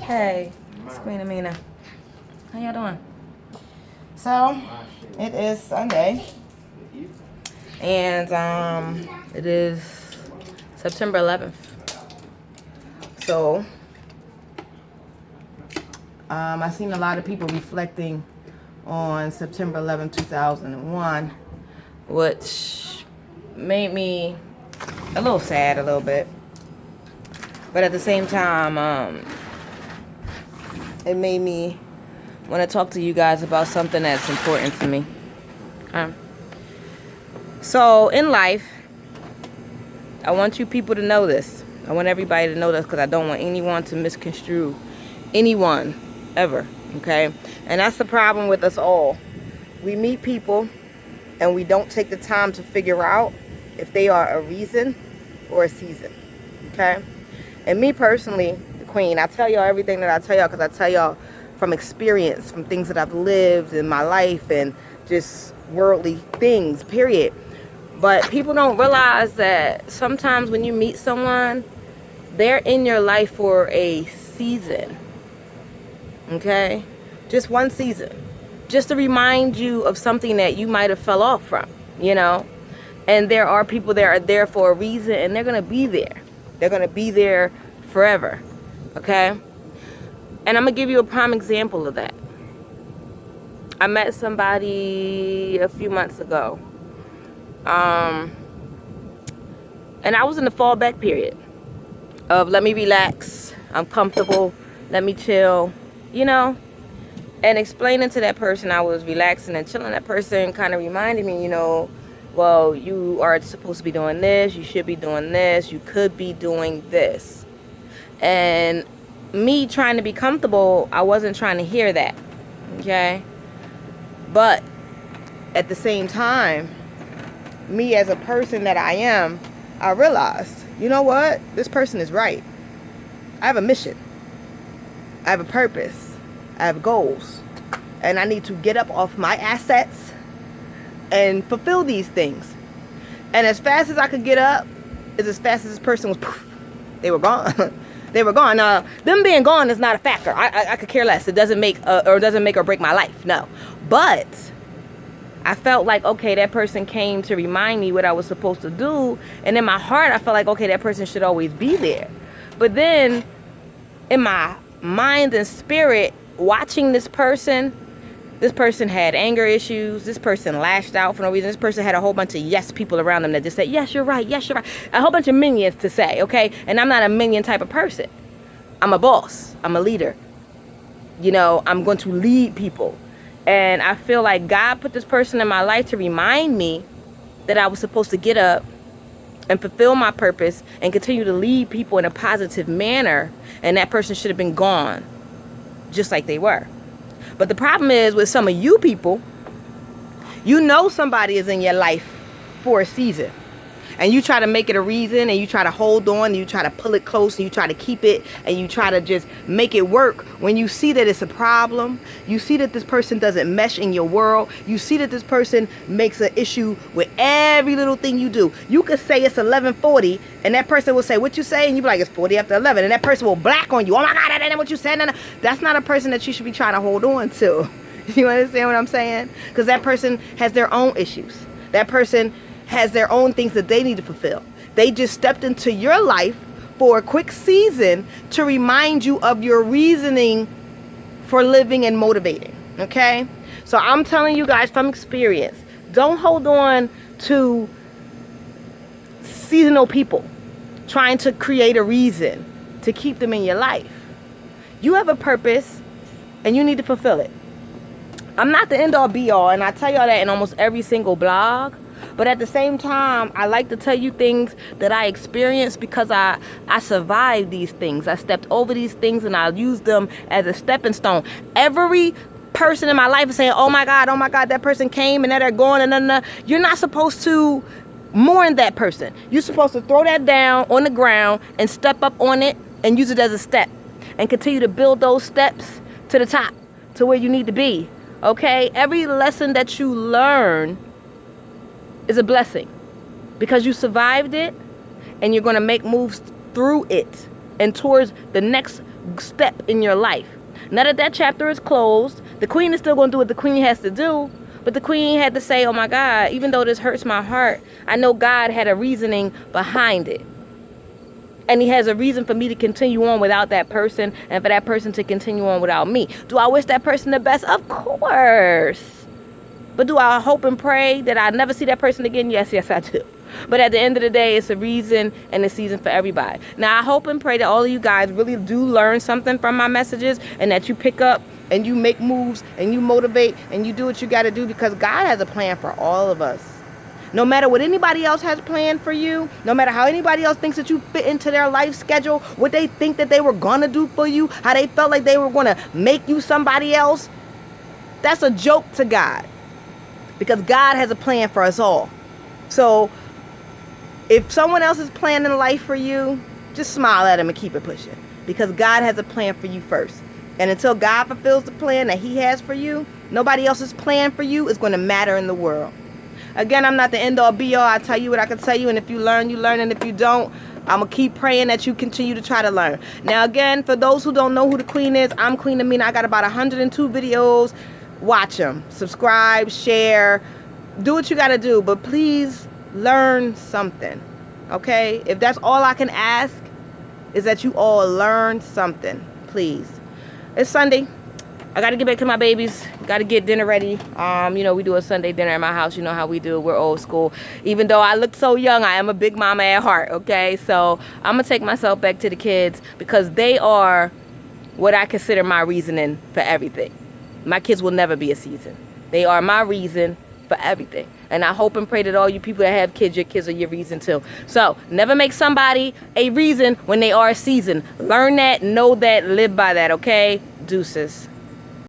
Hey, it's Queen Amina. How y'all doing? So, it is Sunday. And it is September 11th. So, I've seen a lot of people reflecting on September 11th, 2001, which made me a little sad a little bit. But at the same time, it made me want to talk to you guys about something that's important to me. So in life, I want you people to know this. I want everybody to know this because I don't want anyone to misconstrue anyone ever, okay? And that's the problem with us all. We meet people and we don't take the time to figure out if they are a reason or a season, okay? And me personally, the Queen, I tell y'all everything that I tell y'all because I tell y'all from experience, from things that I've lived in my life and just worldly things, period. But people don't realize that sometimes when you meet someone, they're in your life for a season, okay? Just one season. Just to remind you of something that you might have fell off from, you know? And there are people that are there for a reason and they're going to be there. They're going to be there forever, okay? And I'm going to give you a prime example of that. I met somebody a few months ago. And I was in the fallback period of let me relax, I'm comfortable, let me chill, you know? And explaining to that person I was relaxing and chilling, that person kind of reminded me, you know, well, you are supposed to be doing this, you should be doing this, you could be doing this. And me trying to be comfortable, I wasn't trying to hear that, okay? But at the same time, me as a person that I am, I realized, you know what? This person is right. I have a mission. I have a purpose. I have goals. And I need to get up off my assets and fulfill these things. And as fast as I could get up, is as fast as this person was, poof, they were gone. They were gone. Now, them being gone is not a factor. I could care less. It doesn't make or break my life. No. But I felt like, okay, that person came to remind me what I was supposed to do. And in my heart, I felt like, okay, that person should always be there. But then in my mind and spirit, watching this person had anger issues. This person lashed out for no reason. This person had a whole bunch of yes people around them that just said, yes, you're right. Yes, you're right. A whole bunch of minions to say, okay? And I'm not a minion type of person. I'm a boss. I'm a leader. You know, I'm going to lead people. And I feel like God put this person in my life to remind me that I was supposed to get up and fulfill my purpose and continue to lead people in a positive manner. And that person should have been gone just like they were. But the problem is with some of you people, you know somebody is in your life for a season. And you try to make it a reason and you try to hold on and you try to pull it close and you try to keep it and you try to just make it work when you see that it's a problem. You see that this person doesn't mesh in your world. You see that this person makes an issue with every little thing you do. You could say it's 11:40 and that person will say, what you say? And you be like, it's 40 after 11. And that person will black on you. Oh my God, that ain't what you said. No. That's not a person that you should be trying to hold on to. You understand what I'm saying? Because that person has their own issues. That person has their own things that they need to fulfill. They just stepped into your life for a quick season to remind you of your reasoning for living and motivating, okay? So I'm telling you guys from experience, don't hold on to seasonal people trying to create a reason to keep them in your life. You have a purpose and you need to fulfill it. I'm not the end all be all, and I tell y'all that in almost every single blog. But at the same time, I like to tell you things that I experienced because I survived these things. I stepped over these things and I used them as a stepping stone. Every person in my life is saying, oh my God, that person came and now they're going and you're not supposed to mourn that person. You're supposed to throw that down on the ground and step up on it and use it as a step and continue to build those steps to the top, to where you need to be. Okay? Every lesson that you learn is a blessing because you survived it and you're going to make moves through it and towards the next step in your life. Now that that chapter is closed, the queen is still going to do what the queen has to do, but the queen had to say, oh my God, even though this hurts my heart, I know God had a reasoning behind it. And he has a reason for me to continue on without that person and for that person to continue on without me. Do I wish that person the best? Of course. But do I hope and pray that I never see that person again? Yes, I do. But at the end of the day, it's a reason and a season for everybody. Now, I hope and pray that all of you guys really do learn something from my messages and that you pick up and you make moves and you motivate and you do what you got to do, because God has a plan for all of us. No matter what anybody else has planned for you, no matter how anybody else thinks that you fit into their life schedule, what they think that they were going to do for you, how they felt like they were going to make you somebody else, that's a joke to God. Because God has a plan for us all. So if someone else is planning life for you, just smile at them and keep it pushing. Because God has a plan for you first. And until God fulfills the plan that he has for you, nobody else's plan for you is going to matter in the world. Again, I'm not the end all be all. I tell you what I can tell you. And if you learn, you learn. And if you don't, I'm going to keep praying that you continue to try to learn. Now, again, for those who don't know who the queen is, I'm Queen Amina. I got about 102 videos. Watch them. Subscribe, share. Do what you got to do. But please learn something. Okay? If that's all I can ask, is that you all learn something. Please. It's Sunday. I got to get back to my babies. Got to get dinner ready. You know, we do a Sunday dinner at my house. You know how we do. We're old school. Even though I look so young, I am a big mama at heart, okay? So I'm going to take myself back to the kids because they are what I consider my reasoning for everything. My kids will never be a season. They are my reason for everything. And I hope and pray that all you people that have kids, your kids are your reason too. So never make somebody a reason when they are a season. Learn that, know that, live by that, okay? Deuces.